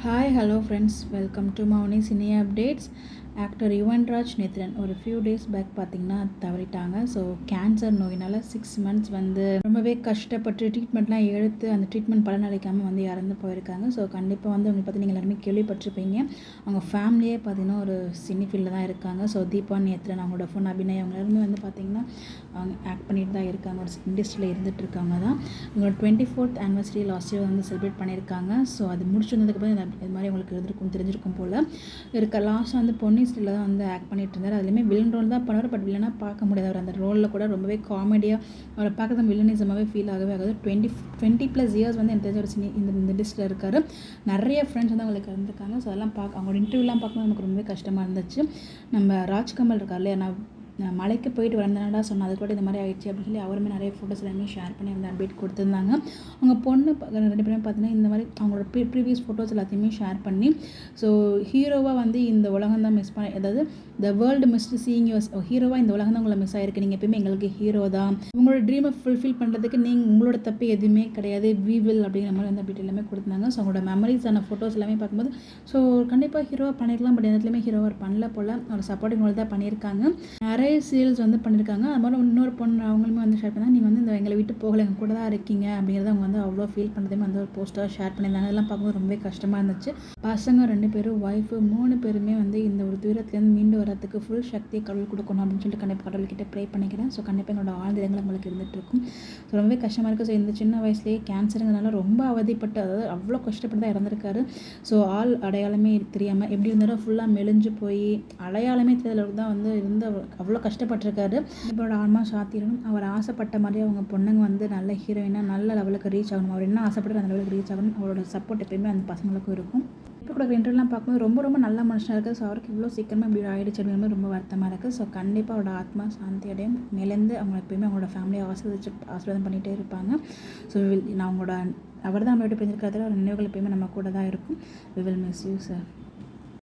Hi, hello friends. Welcome to Mauni Cine Updates. Actor Yuvanraj Nethran ஒரு few days back பார்த்திங்கன்னா தவறிட்டாங்க. So cancer நோயினால் 6 months வந்து ரொம்பவே கஷ்டப்பட்டு ட்ரீட்மெண்ட்லாம் எடுத்து அந்த ட்ரீட்மெண்ட் பலனளிக்காமல் வந்து இறந்து போயிருக்காங்க. ஸோ கண்டிப்பாக வந்து அவங்க பார்த்து நீங்கள் எல்லாருமே கேள்விப்பட்டிருப்பீங்க. அவங்க ஃபேமிலியே பார்த்திங்கன்னா ஒரு சினி ஃபீல்டில் தான் இருக்காங்க. ஸோ தீபா நேத்ரன் அவங்களோட ஃபோன் அபிநய் அவங்க எல்லாருமே வந்து பார்த்திங்கன்னா அவங்க ஆக்ட் பண்ணிட்டு தான் இருக்காங்க. ஒரு இண்டஸ்ட்ரியில் இருந்துகிட்டு இருக்காங்க தான். இவங்களோட 24th anniversary லாஸ்ட் இயர் வந்து செலிப்ரேட் பண்ணியிருக்காங்க. ஸோ அது முடிச்சு வந்ததுக்கப்புறம் இது மாதிரி அவங்களுக்கு தெரிஞ்சிருக்கும் போல் இருக்க. லாஸ்ட்டாக வந்து பொன்னிஸ்டில் தான் வந்து ஆக்ட் பண்ணிட்டு இருந்தார். அதுலேயுமே வில்லன் ரோல் தான் பண்ணுவார். பட் வில்லனாக பார்க்க முடியாது. அவர் அந்த ரோலில் கூட ரொம்பவே காமெடியாக அவரை பார்க்குறது வில்லனிசமாகவே ஃபீல் ஆகவே ஆகுது. 20+ years வந்து எனக்கு தெரிஞ்ச ஒரு சினி இந்த டிஸ்டில் இருக்கார். நிறைய ஃப்ரெண்ட்ஸ் வந்து அவங்களுக்கு இருந்திருக்காங்க. ஸோ அதெல்லாம் அவங்களோட இன்டர்வியூலாம் பார்க்கும்போது நமக்கு ரொம்பவே கஷ்டமாக இருந்துச்சு. நம்ம ராஜ்கமல் இருக்கார் இல்லையா, நான் மலைக்கு போயிட்டு வந்தேன்டா சொன்னேன், அது கூட இந்த மாதிரி ஆயிடுச்சு அப்படின்னு சொல்லி அவருமே நிறைய ஃபோட்டோஸ் எல்லாமே ஷேர் பண்ணி வந்து அப்டேட் கொடுத்துருந்தாங்க. அவங்க பொண்ணு 2 பேருமே பார்த்தீங்கன்னா இந்த மாதிரி அவங்களோட ப்ரீவியஸ் ஃபோட்டோஸ் எல்லாத்தையுமே ஷேர் பண்ணி, ஸோ ஹீரோவாக வந்து இந்த உலகம் தான் மிஸ் பண்ண, அதாவது the world missed seeing us, ஹீரோவாக இந்த உலகம் தான் உங்களை மிஸ் ஆகிருக்கு, நீங்கள் எப்பயுமே எங்களுக்கு ஹீரோ தான், உங்களோட ட்ரீமை ஃபுல்ஃபில் பண்ணுறதுக்கு உங்களோட தப்பு எதுவுமே கிடையாது, வி வில் அப்படிங்கிற மாதிரி வந்து அப்டேட் எல்லாமே கொடுத்தாங்க. ஸோ அவங்களோட மெமரிஸான ஃபோட்டோஸ் எல்லாமே பார்க்கும்போது ஸோ கண்டிப்பாக ஹீரோவாக பண்ணியிருக்கலாம். பட் எல்லாத்துலேயுமே ஹீரோவாக பண்ணல போல். அவரோட சப்போர்ட்டிங் ரோல் தான் பண்ணியிருக்காங்க. நிறைய சீரியல்ஸ் வந்து பண்ணியிருக்காங்க. அது மாதிரி இன்னொரு பொண்ணு அவங்களுமே வந்து ஷேர் பண்ணாங்க, நீங்கள் வந்து இந்த எங்களை விட்டு போகலை, எங்கள் கூட தான் இருக்கீங்க அப்படிங்கிறத அவங்க வந்து அவ்வளோ ஃபீல் பண்ணுறதையுமே வந்து ஒரு போஸ்ட்டாக ஷேர் பண்ணியிருந்தாங்க. அதெல்லாம் பார்க்கும்போது ரொம்பவே கஷ்டமாக இருந்துச்சு. பசங்க 2 பேரும், ஒய்ஃபு 3 பேருமே வந்து இந்த ஒரு துயரத்துலேருந்து மீண்டு வரத்துக்கு ஃபுல் சக்தியை கடவுள் கொடுக்கணும் அப்படின்னு சொல்லிட்டு கண்டிப்பாக கடவுள்கிட்ட ப்ரே பண்ணிக்கிறேன். ஸோ கண்டிப்பாக என்னோட ஆழ்ந்த இடங்கள் உங்களுக்கு இருந்துகிட்டு இருக்கும். ஸோ ரொம்பவே கஷ்டமாக இருக்குது. ஸோ இந்த சின்ன வயசுலேயே கேன்சருங்கிறனால ரொம்ப அவதிப்பட்டு, அதாவது அவ்வளோ கஷ்டப்பட்டு தான் இறந்துருக்காரு. ஸோ ஆள் அடையாளமே தெரியாமல் எப்படி இருந்தாலும் ஃபுல்லாக மெலிஞ்சு போய் அடையாளமே தெரியாதளவுக்கு தான் வந்து இருந்து அவ்வளோ கஷ்டப்பட்டிருக்காரு. இப்போட ஆன்மா சாத்திரணும். அவர் ஆசைப்பட்ட மாதிரி அவங்க பொண்ணுங்க வந்து நல்ல ஹீரோயினாக நல்ல லெவலுக்கு ரீச் ஆகணும். அவர் என்ன ஆசைப்பட்டு அந்த லெவலுக்கு ரீச் ஆகணும். அவரோட சப்போர்ட் எப்பயுமே அந்த பசங்களுக்கும் இருக்கும். இப்போ கூட இன்டர்வியூலாம் பார்க்கும்போது ரொம்ப நல்ல மனுஷனாக இருக்குது. ஸோ அவருக்கு இவ்வளோ சீக்கிரமாக இப்படி ஆகிடுச்சு அப்படிங்கிற ரொம்ப வருத்தமாக இருக்குது. ஸோ கண்டிப்பாக அவரோட ஆத்மா சாந்தி அடையும். மேலேருந்து அவங்க எப்பயுமே அவங்களோட ஃபேமிலியை ஆசீர்வாதம் பண்ணிகிட்டே இருப்பாங்க. ஸோ நான் அவர் தான் நம்ம விட்டு பிரிஞ்சிருக்கிறதுல ஒரு நினைவுகள் எப்பயுமே நம்ம கூட தான் இருக்கும். We will miss you sir.